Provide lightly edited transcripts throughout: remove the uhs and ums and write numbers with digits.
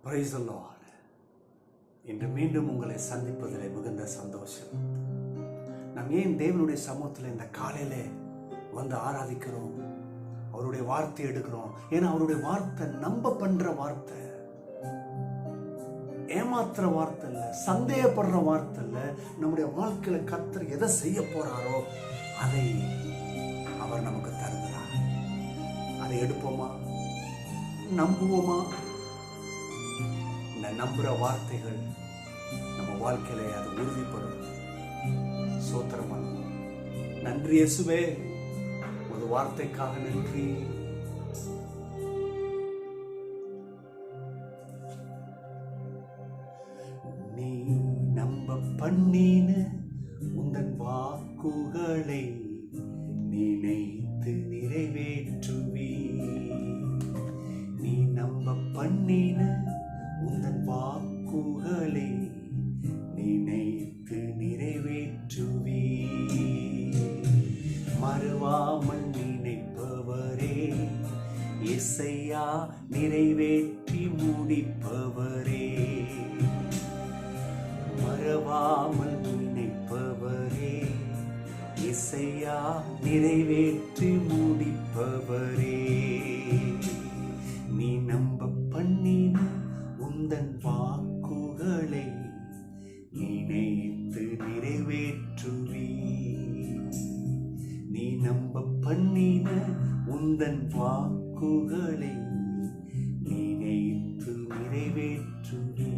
Praise the Lord. இன்று மீண்டும் உங்களை சந்திப்பதில் மிகுந்த சந்தோஷம். நாம் ஏன் தேவனுடைய சமூகத்தில் இந்த காலையில வந்து ஆராதிக்கிறோம், அவருடைய வார்த்தை எடுக்கிறோம்? ஏன்னா அவருடைய வார்த்தை நம்ப பண்ற வார்த்தை, ஏமாத்துற வார்த்தை இல்லை, சந்தேகப்படுற வார்த்தை இல்லை. நம்முடைய வாழ்க்கையில கர்த்தர் எதை செய்ய போறாரோ அதை அவர் நமக்கு தருகிறார். அதை எடுப்போமா? நம்புவோமா? இந்த நம்புற வார்த்தைகள் நம்ம வாழ்க்கையில அது உறுதிப்படும். சோத்திரம் பண்ணுவோம். நன்றி இயேசுவே, ஒரு வார்த்தைக்காக நன்றி. நீ நம்ப பண்ணின உந்தன் வாக்குகளை நினைத்து நிறைவேற்றுவி. நீ நம்ப பண்ணின உந்தன் வாக்குகளை நினைத்து நிறைவேற்றுவி. மறவாமல் நினைப்பவரே, இசையா நிறைவேற்றி முடிப்பவரே. மறவாமல் நினைப்பவரே, இசையா நிறைவேற்றி முடிப்பவரே. நீ நம்ப பண்ணின உந்தன் வாக்குகளை நினைத்து நிறைவேற்றுவி. நீ நம்ப பண்ணின உந்தன் வாக்குகளை நினைத்து நிறைவேற்றுவி.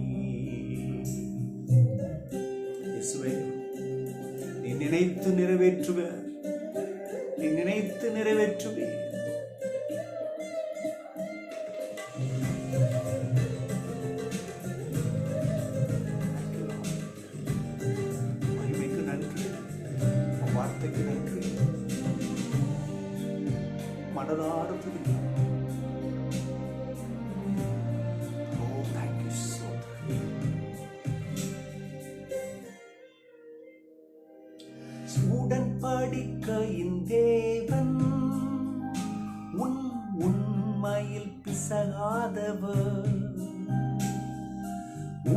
இயேசுவே, நீ நினைத்து நிறைவேற்றுவ, நீ நினைத்து நிறைவேற்றுவே. மகிமைக்கு நன்றி, வார்த்தைக்கு நன்றி, மனதார துதிக்கிறோம். உடன்படிக்கையின் தேவன் உண்மையில் பிசகாதவர்.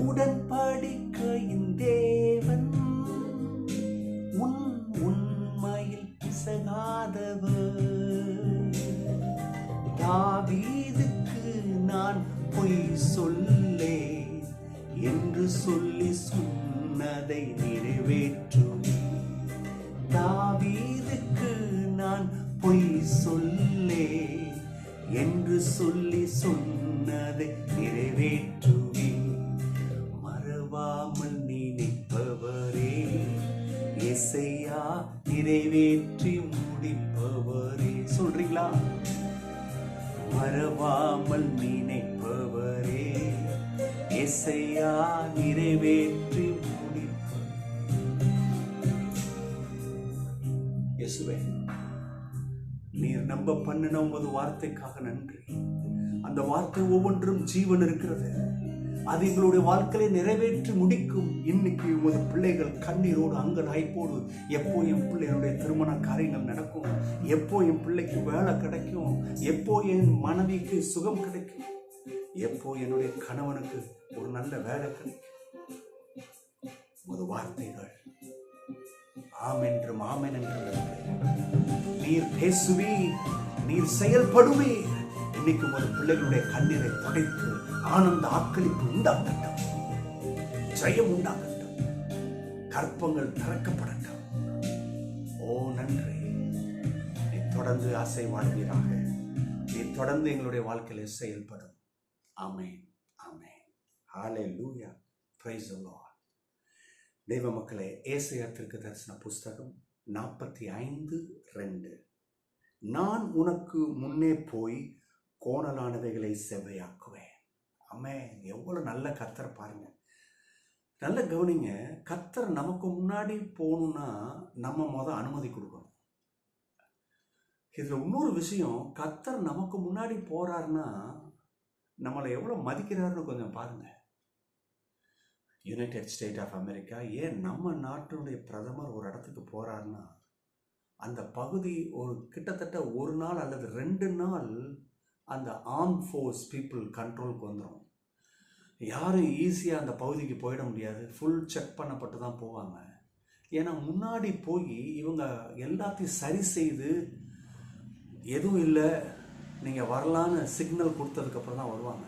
உடன்படிக்கையின் தேவன் உண்மையில் பிசகாதவர். தாவீதுக்கு நான் பொய் சொல்லே என்று சொல்லி சொன்னதை நிறைவேற்றுவே. தாவீதுக்கு நான் பொய் சொல்லே என்று சொல்லி சொன்னதை நிறைவேற்றுவே. மறவாமல் நினைப்பவரே, இசையா நிறைவேற்றி முடிப்பவரே. சொல்றீங்களா? மறவாமல் நினைப்பவரே, இசையா நிறைவேற்றி முடிப்பவரே. இயேசுவே, நீர் நம்ப பண்ணின உமது வார்த்தைக்காக நன்றி. அந்த வார்த்தை ஒவ்வொன்றும் ஜீவன் இருக்கிறது, அது எங்களுடைய வாழ்க்கையை நிறைவேற்றி முடிக்கும். இன்னைக்கு உமது பிள்ளைகள் கண்ணீரோடு அங்கலாய்ப்போடு, எப்போ என் பிள்ளைகளுடைய திருமண காரியங்கள் நடக்கும், எப்போ என் பிள்ளைக்கு வேலை கிடைக்கும், எப்போ என் மனைவிக்கு சுகம் கிடைக்கும், எப்போ என்னுடைய கணவனுக்கு ஒரு நல்ல வேலை கிடைக்கும். உமது வார்த்தைகள் ஆம் என்றும் ஆமென் என்றும் நீர் பேசுவீர், நீர் செயல்படுவீர். இன்னைக்கு ஒரு பிள்ளைகளுடைய கண்ணீரை துடைத்து ஆனந்த ஆக்களிப்பு உண்டாகட்டும், ஜெயம் உண்டாகட்டும், கற்பங்கள் திறக்கப்படட்டும். ஓ நன்றி. நீ தொடர்ந்து ஆசை வாழ்வீராக. நீ தொடர்ந்து எங்களுடைய வாழ்க்கையில செயல்படும். Amen, amen. Hallelujah. Praise the Lord. தெய்வ மக்களே, ஏசாயா தீர்க்கதரிசன புஸ்தகம் 45:2. நான் உனக்கு முன்னே போய் கோணலானவைகளை செவ்வையாக்குவேன். ஆமென். எவ்வளவு நல்ல கர்த்தர் பாருங்க. நல்ல கவனிங்க. கர்த்தர் நமக்கு முன்னாடி போகணும்னா நம்ம அனுமதி கொடுக்கணும். இதுல இன்னொரு விஷயம், கர்த்தர் நமக்கு முன்னாடி போறாருன்னா நம்மளை எவ்வளவு மதிக்கிறாருன்னு கொஞ்சம் பாருங்க. யுனைடெட் ஸ்டேட் ஆஃப் அமெரிக்கா, ஏன் நம்ம நாட்டினுடைய பிரதமர் ஒரு இடத்துக்கு போறாருன்னா அந்த பகுதி ஒரு கிட்டத்தட்ட ஒரு நாள் அல்லது 2 நாள் அந்த ஆர்ம் ஃபோர்ஸ் பீப்புள் கண்ட்ரோலுக்கு வந்துடும். யாரும் ஈஸியாக அந்த பகுதிக்கு போயிட முடியாது. ஃபுல் செக் பண்ணப்பட்டு தான் போவாங்க. ஏன்னா முன்னாடி போய் இவங்க எல்லாத்தையும் சரி செய்து எதுவும் இல்லை நீங்கள் வரலான்னு சிக்னல் கொடுத்ததுக்கப்புறம் தான் வருவாங்க.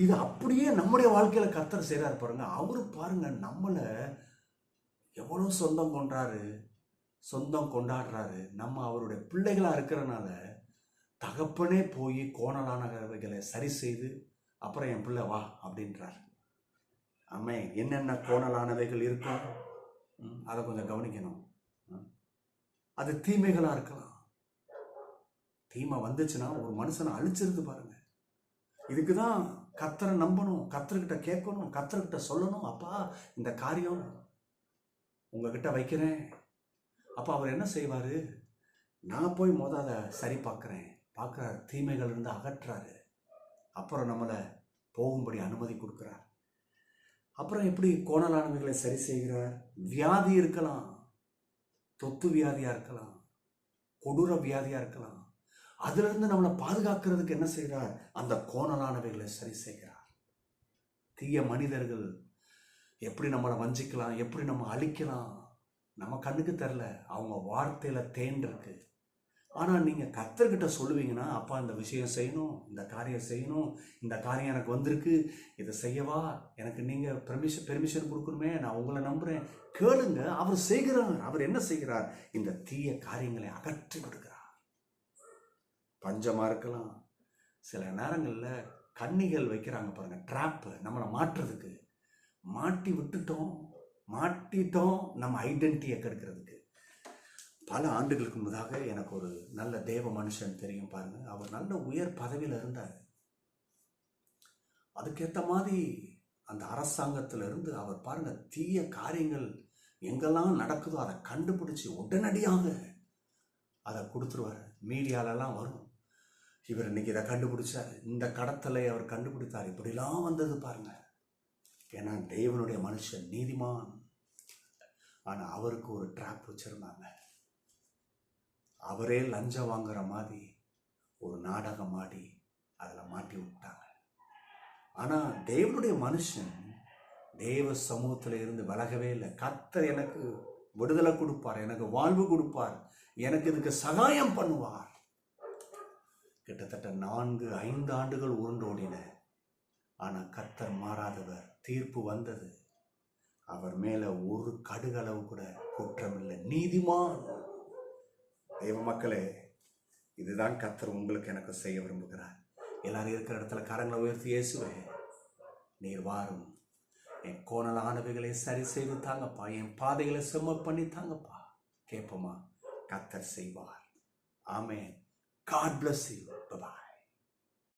இது அப்படியே நம்முடைய வாழ்க்கையில் கர்த்தர் செய்கிறார் பாருங்க. அவரு பாருங்க நம்மளை எவ்வளோ சொந்தம் கொண்டாடுறாரு. நம்ம அவருடைய பிள்ளைகளாக இருக்கிறனால தகப்பனே போய் கோணலானவைகளை சரி செய்து அப்புறம் என் பிள்ளை வா அப்படின்றார். ஆமே, என்னென்ன கோணலானவைகள் இருக்கும் அதை கொஞ்சம் கவனிக்கணும். அது தீமைகளாக இருக்கலாம். தீமை வந்துச்சுன்னா ஒரு மனுஷனை அழிச்சிருந்து பாருங்க. இதுக்கு தான் கர்த்தரை நம்பணும், கர்த்தர்கிட்ட கேட்கணும், கர்த்தர்கிட்ட சொல்லணும். அப்பா இந்த காரியம் உங்ககிட்ட வைக்கிறேன். அப்போ அவர் என்ன செய்வார்? நான் போய் அதை சரி பார்க்குறாரு, தீமைகள் இருந்து அகற்றாரு. அப்புறம் நம்மளை போகும்படி அனுமதி கொடுக்குறார். அப்புறம் எப்படி கோணலானவைகளை சரி செய்கிறார்? வியாதி இருக்கலாம், தொத்து வியாதியாக இருக்கலாம், கொடூர வியாதியாக இருக்கலாம். அதிலிருந்து நம்மளை பாதுகாக்கிறதுக்கு என்ன செய்கிறார்? அந்த கோணலானவைகளை சரி செய்கிறார். தீய மனிதர்கள் எப்படி நம்மளை வஞ்சிக்கலாம், எப்படி நம்ம அழிக்கலாம், நம்ம கண்ணுக்கு தெரில. அவங்க வார்த்தையில் தேன் இருக்கு. ஆனால் நீங்கள் கர்த்தர்கிட்ட சொல்லுவீங்கன்னா, அப்பா இந்த விஷயம் செய்யணும், இந்த காரியம் செய்யணும், இந்த காரியம் எனக்கு வந்திருக்கு, இதை செய்யவா, எனக்கு நீங்கள் பெர்மிஷன் கொடுக்கணுமே, நான் உங்களை நம்புகிறேன், கேளுங்க. அவர் செய்கிறார். அவர் என்ன செய்கிறார்? இந்த தீய காரியங்களை அகற்றி விடுகிறார். பஞ்சமாக இருக்கலாம். சில நேரங்களில் கன்னிகள் வைக்கிறாங்க பாருங்க, ட்ராப்பு, நம்மளை மாற்றுறதுக்கு. மாட்டிட்டோம் நம்ம ஐடென்டிட்டியை கெடுக்கிறதுக்கு. பல ஆண்டுகளுக்கு முன்னதாக எனக்கு ஒரு நல்ல தேவ மனுஷன் தெரியும் பாருங்க. அவர் நல்ல உயர் பதவியில் இருந்தார். அதுக்கேற்ற மாதிரி அந்த அரசாங்கத்தில் இருந்து அவர் பாருங்க தீய காரியங்கள் எங்கெல்லாம் நடக்குதோ அதை கண்டுபிடிச்சி உடனடியாக அதை கொடுத்துருவார். மீடியாலெல்லாம் வரும், இவர் இன்னைக்கு இதை கண்டுபிடிச்சார், இந்த கடத்தலை அவர் கண்டுபிடித்தார், இப்படிலாம் வந்தது பாருங்க. ஏன்னா தேவனுடைய மனுஷன் நீதிமான். ஆனால் அவருக்கு ஒரு ட்ராப் வச்சிருந்தாங்க. அவரே லஞ்சம் வாங்குற மாதிரி ஒரு நாடகம் ஆடி அதில் மாட்டி விட்டாங்க. ஆனால் தேவனுடைய மனுஷன் தேவ சமூகத்தில் இருந்து விலகவே இல்லை. கர்த்தர் எனக்கு விடுதலை கொடுப்பார், எனக்கு வாழ்வு கொடுப்பார், எனக்கு இதுக்கு சகாயம் பண்ணுவார். கிட்டத்தட்ட 4-5 ஆண்டுகள் உருண்டோடின. ஆனால் கர்த்தர் மாறாதவர். தீர்ப்பு வந்தது. அவர் மேலே ஒரு கடுகளவு கூட குற்றம் இல்லை. நீதிமான். தெய்வ மக்களே, இதுதான் கர்த்தர் உங்களுக்கு எனக்கு செய்ய விரும்புகிறார். எல்லாரும் இருக்கிற இடத்துல கரங்களை உயர்த்தி, இயேசுவே நீர் வாரும், என் கோணலானவைகளை சரி செய்து தாங்கப்பா, என் பாதைகளை செம்ம பண்ணி தாங்கப்பா. கேட்போமா? கர்த்தர் செய்வார். ஆமென். God bless you. Bye-bye.